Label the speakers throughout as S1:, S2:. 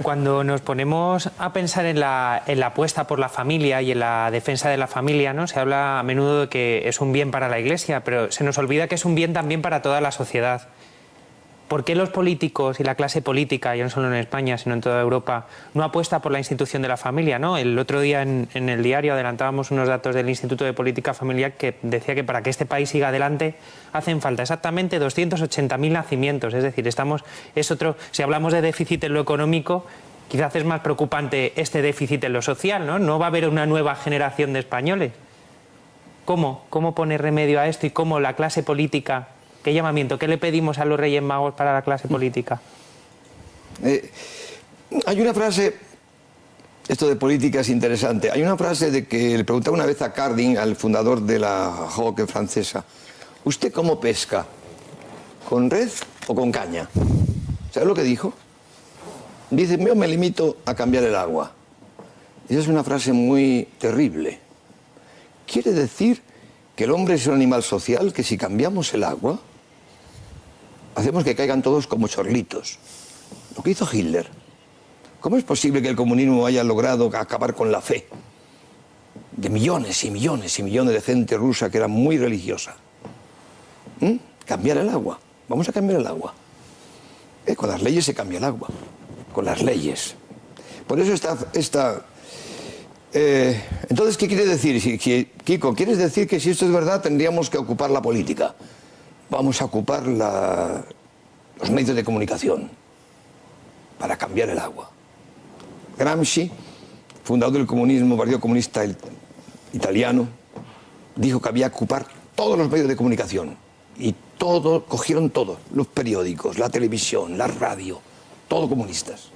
S1: cuando nos ponemos a pensar en la apuesta por la familia y en la defensa de la familia, ¿no? Se habla a menudo de que es un bien para la Iglesia, pero se nos olvida que es un bien también para toda la sociedad. ¿Por qué los políticos y la clase política, ya no solo en España, sino en toda Europa, no apuesta por la institución de la familia, ¿no? El otro día en el diario adelantábamos unos datos del Instituto de Política Familiar que decía que para que este país siga adelante hacen falta exactamente 280.000 nacimientos. Es decir, si hablamos de déficit en lo económico, quizás es más preocupante este déficit en lo social, ¿no? No va a haber una nueva generación de españoles. ¿Cómo poner remedio a esto y cómo la clase política... ¿Qué llamamiento? ¿Qué le pedimos a los Reyes Magos para la clase política?
S2: Hay una frase, esto de política es interesante, hay una frase de que le preguntaba una vez a Cardin, al fundador de la hockey francesa, ¿usted cómo pesca? ¿Con red o con caña? ¿Sabes lo que dijo? Dice, yo me limito a cambiar el agua. Esa es una frase muy terrible. Quiere decir que el hombre es un animal social, que si cambiamos el agua, hacemos que caigan todos como chorlitos. Lo que hizo Hitler. ¿Cómo es posible que el comunismo haya logrado acabar con la fe de millones y millones y millones de gente rusa que era muy religiosa? Cambiar el agua. Vamos a cambiar el agua. Con las leyes se cambia el agua. Con las leyes. Por eso entonces, ¿qué quiere decir? Kiko, ¿quieres decir que si esto es verdad tendríamos que ocupar la política? Vamos a ocupar los medios de comunicación para cambiar el agua. Gramsci, fundador del comunismo, Partido Comunista Italiano, dijo que había que ocupar todos los medios de comunicación. Y cogieron todo, los periódicos, la televisión, la radio, todo comunistas,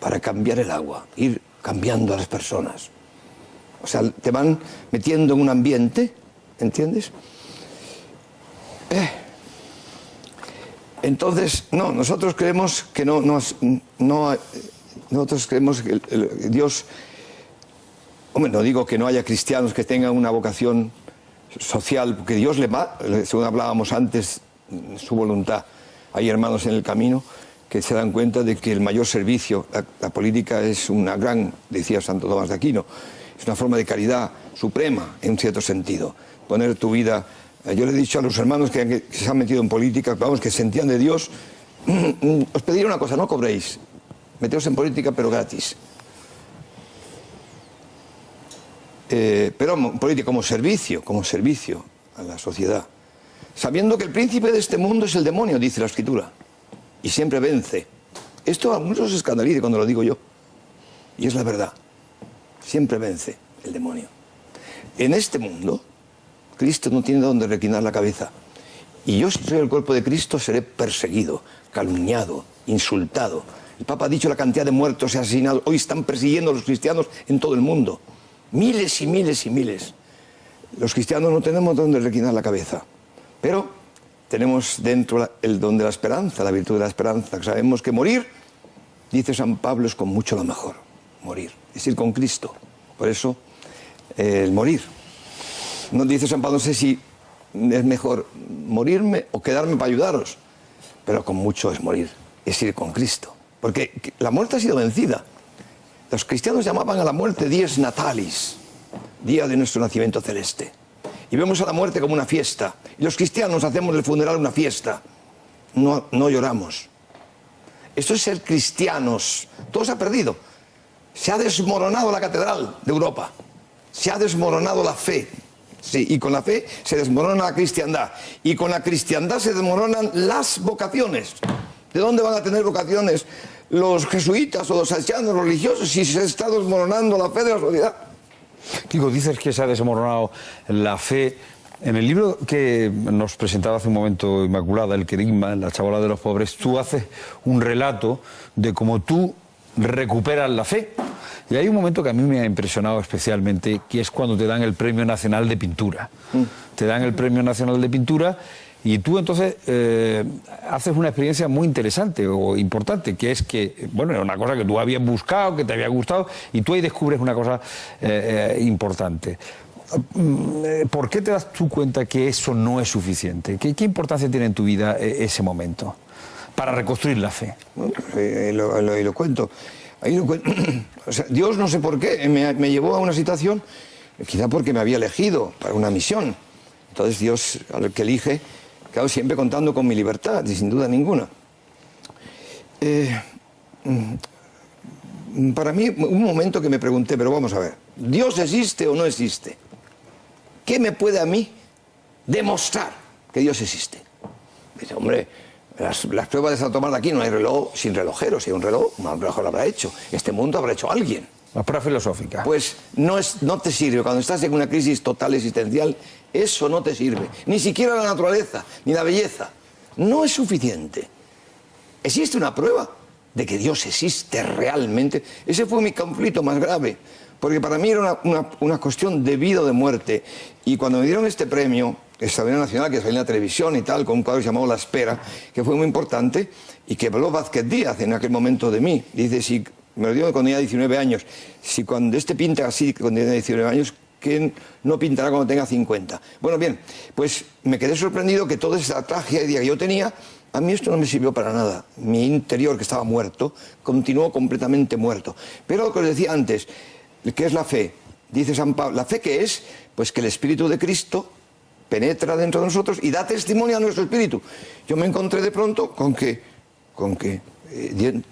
S2: para cambiar el agua, ir cambiando a las personas. O sea, te van metiendo en un ambiente, ¿entiendes? Entonces, no, nosotros creemos que nosotros creemos que Dios... Hombre, no digo que no haya cristianos que tengan una vocación social, porque Dios le va, según hablábamos antes, su voluntad. Hay hermanos en el camino que se dan cuenta de que el mayor servicio, la política es una gran, decía Santo Tomás de Aquino, es una forma de caridad suprema, en cierto sentido. Poner tu vida... Yo le he dicho a los hermanos que se han metido en política, vamos, que sentían de Dios, os pediría una cosa, no cobréis, meteos en política pero gratis. Pero política como servicio a la sociedad. Sabiendo que el príncipe de este mundo es el demonio, dice la Escritura, y siempre vence. Esto a muchos se escandaliza cuando lo digo yo, y es la verdad. Siempre vence el demonio. En este mundo, Cristo no tiene donde reclinar la cabeza. Y yo, si soy el cuerpo de Cristo, seré perseguido, calumniado, insultado. El Papa ha dicho la cantidad de muertos y asesinados. Hoy están persiguiendo a los cristianos en todo el mundo. Miles y miles y miles. Los cristianos no tenemos donde reclinar la cabeza. Pero tenemos dentro el don de la esperanza, la virtud de la esperanza. Sabemos que morir, dice San Pablo, es con mucho lo mejor. Morir, es ir con Cristo. Por eso, el morir. No dice San Pablo, no sé si es mejor morirme o quedarme para ayudaros, pero con mucho es morir, es ir con Cristo. Porque la muerte ha sido vencida. Los cristianos llamaban a la muerte dies natalis, día de nuestro nacimiento celeste. Y vemos a la muerte como una fiesta. Y los cristianos hacemos del funeral una fiesta. No lloramos. Esto es ser cristianos. Todo se ha perdido. Se ha desmoronado la catedral de Europa. Se ha desmoronado la fe. Sí, y con la fe se desmorona la cristiandad. Y con la cristiandad se desmoronan las vocaciones. ¿De dónde van a tener vocaciones los jesuitas o los salesianos, los religiosos, si se está desmoronando la fe de la sociedad?
S3: Kiko, dices que se ha desmoronado la fe. En el libro que nos presentaba hace un momento Inmaculada, El Querigma, la chabola de los pobres, tú haces un relato de cómo tú recuperas la fe. Y hay un momento que a mí me ha impresionado especialmente, que es cuando te dan el Premio Nacional de Pintura. Te dan el Premio Nacional de Pintura y tú entonces haces una experiencia muy interesante o importante, que es que, bueno, era una cosa que tú habías buscado, que te había gustado, y tú ahí descubres una cosa importante. ¿Por qué te das tú cuenta que eso no es suficiente? ¿Qué importancia tiene en tu vida ese momento? para reconstruir la fe?
S2: Bueno, lo cuento. Ahí lo cuento. O sea, Dios, no sé por qué, me llevó a una situación, quizá porque me había elegido para una misión. Entonces Dios, al que elige, claro, siempre contando con mi libertad, y sin duda ninguna. Para mí, un momento que me pregunté, pero vamos a ver, ¿Dios existe o no existe? ¿Qué me puede a mí demostrar que Dios existe? Dice, hombre, las pruebas de Santo Tomás de Aquino, no hay reloj sin relojero. Si hay un reloj lo habrá hecho. Este mundo habrá hecho alguien.
S3: La prueba filosófica.
S2: Pues no te sirve. Cuando estás en una crisis total existencial, eso no te sirve. Ni siquiera la naturaleza, ni la belleza. No es suficiente. Existe una prueba de que Dios existe realmente. Ese fue mi conflicto más grave. Porque para mí era una cuestión de vida o de muerte. Y cuando me dieron este premio extraordinario nacional, que salió en la televisión y tal, con un cuadro llamado La Espera, que fue muy importante, y que habló Vázquez Díaz en aquel momento de mí. Dice, si me lo dio cuando tenía 19 años, si cuando este pinta así cuando tenía 19 años, ¿quién no pintará cuando tenga 50? Bueno, bien, pues me quedé sorprendido que toda esa tragedia que yo tenía, a mí esto no me sirvió para nada. Mi interior, que estaba muerto, continuó completamente muerto. Pero lo que os decía antes, ¿qué es la fe? Dice San Pablo, ¿la fe qué es? Pues que el Espíritu de Cristo penetra dentro de nosotros y da testimonio a nuestro espíritu. Yo me encontré de pronto con que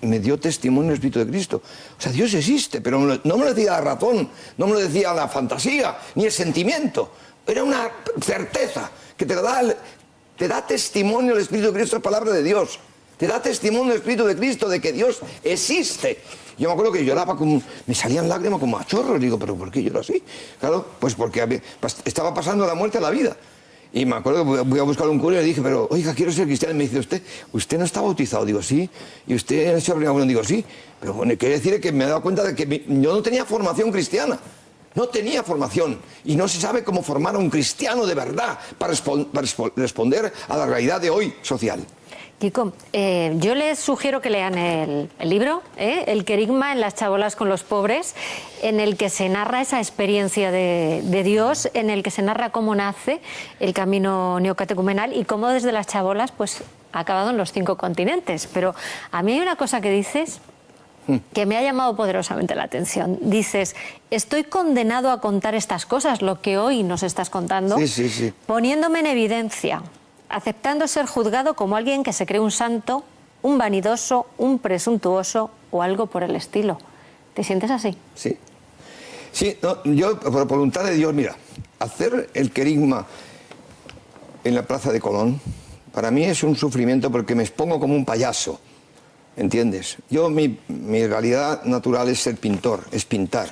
S2: me dio testimonio el Espíritu de Cristo. O sea, Dios existe, pero no me lo decía la razón, no me lo decía la fantasía, ni el sentimiento. Era una certeza que te da testimonio el Espíritu de Cristo, es palabra de Dios. Te da testimonio el Espíritu de Cristo de que Dios existe. Yo me acuerdo que lloraba, me salían lágrimas como a chorros. Digo, ¿pero por qué lloro así? Claro, pues porque estaba pasando la muerte a la vida. Y me acuerdo que voy a buscar un cura y le dije, pero, oiga, quiero ser cristiano. Y me dice, ¿usted no está bautizado? Digo, sí. ¿Y usted ha hecho la primera comunión? Digo, sí. Pero bueno, quiere decir que me he dado cuenta de que yo no tenía formación cristiana. No tenía formación. Y no se sabe cómo formar a un cristiano de verdad para responder a la realidad de hoy social.
S4: Kiko, yo les sugiero que lean el libro, El querigma en las chabolas con los pobres, en el que se narra esa experiencia de Dios, en el que se narra cómo nace el camino neocatecumenal y cómo desde las chabolas pues, ha acabado en los 5 continentes. Pero a mí hay una cosa que dices que me ha llamado poderosamente la atención. Dices, estoy condenado a contar estas cosas, lo que hoy nos estás contando,
S2: sí.
S4: Poniéndome en evidencia, aceptando ser juzgado como alguien que se cree un santo, un vanidoso, un presuntuoso o algo por el estilo. ¿Te sientes así?
S2: Sí. Sí, no, yo, por voluntad de Dios, mira, hacer el querigma en la Plaza de Colón, para mí es un sufrimiento porque me expongo como un payaso, ¿entiendes? Yo, mi realidad natural es ser pintor, es pintar,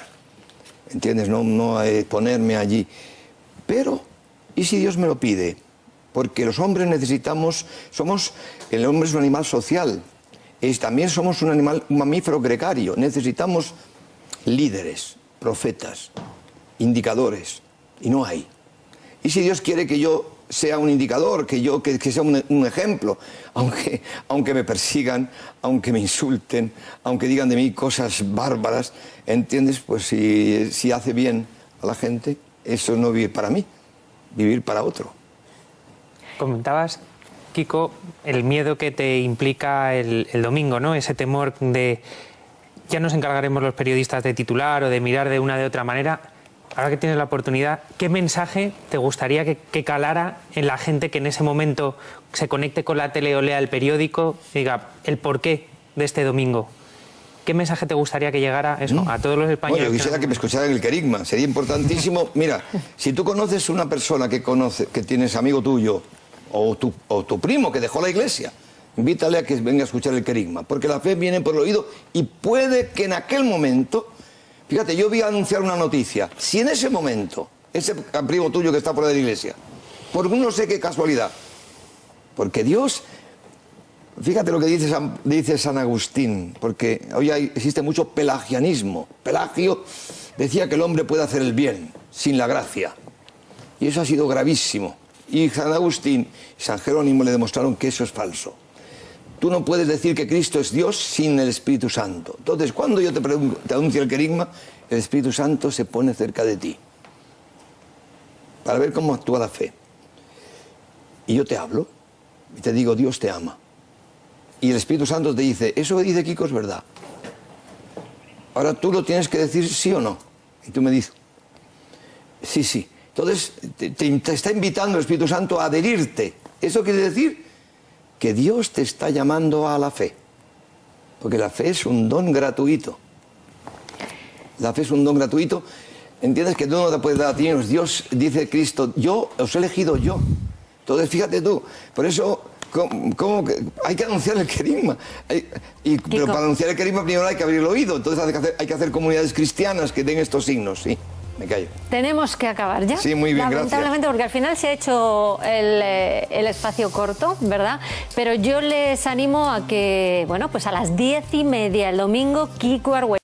S2: ¿entiendes? No ponerme allí. Pero, ¿y si Dios me lo pide? Porque los hombres el hombre es un animal social, también somos un mamífero gregario, necesitamos líderes, profetas, indicadores, y no hay. Y si Dios quiere que yo sea un indicador, que sea un ejemplo, aunque me persigan, aunque me insulten, aunque digan de mí cosas bárbaras, ¿entiendes? Pues si hace bien a la gente, eso no vivir para mí, vivir para otro.
S1: Comentabas, Kiko, el miedo que te implica el domingo, ¿no? Ese temor de ya nos encargaremos los periodistas de titular o de mirar de una de otra manera. Ahora que tienes la oportunidad, ¿qué mensaje te gustaría que calara en la gente que en ese momento se conecte con la tele o lea el periódico y diga el porqué de este domingo? ¿Qué mensaje te gustaría que llegara eso, a todos los españoles?
S2: Bueno, yo quisiera que me escucharan el querigma, sería importantísimo. Mira, si tú conoces una persona que tienes amigo tuyo, o tu primo que dejó la iglesia, invítale a que venga a escuchar el querigma, porque la fe viene por el oído y puede que en aquel momento, fíjate, yo voy a anunciar una noticia, si en ese momento, ese primo tuyo que está fuera de la iglesia, por no sé qué casualidad, porque Dios, fíjate lo que dice San Agustín, porque hoy existe mucho pelagianismo. Pelagio decía que el hombre puede hacer el bien sin la gracia, y eso ha sido gravísimo. Y San Agustín y San Jerónimo le demostraron que eso es falso. Tú no puedes decir que Cristo es Dios sin el Espíritu Santo. Entonces, cuando yo te anuncio el querigma, el Espíritu Santo se pone cerca de ti para ver cómo actúa la fe. Y yo te hablo y te digo, Dios te ama. y el Espíritu Santo te dice, eso que dice Kiko es verdad. Ahora tú lo tienes que decir sí o no. Y tú me dices, sí, sí. Entonces te está invitando el Espíritu Santo a adherirte. Eso quiere decir que Dios te está llamando a la fe. Porque la fe es un don gratuito. La fe es un don gratuito. Entiendes que tú no te puedes dar a ti. Dios, dice Cristo, yo os he elegido yo. Entonces fíjate tú. Por eso... ¿Cómo que hay que anunciar el querigma? Pero para anunciar el querigma primero hay que abrir el oído. Entonces hay que hacer comunidades cristianas que den estos signos. Sí, me callo.
S4: Tenemos que acabar ya.
S2: Sí, muy bien,
S4: lamentablemente,
S2: gracias.
S4: porque al final se ha hecho el espacio corto, ¿verdad? Pero yo les animo a que, bueno, pues a las 10:30 el domingo, Kiko Argüelles.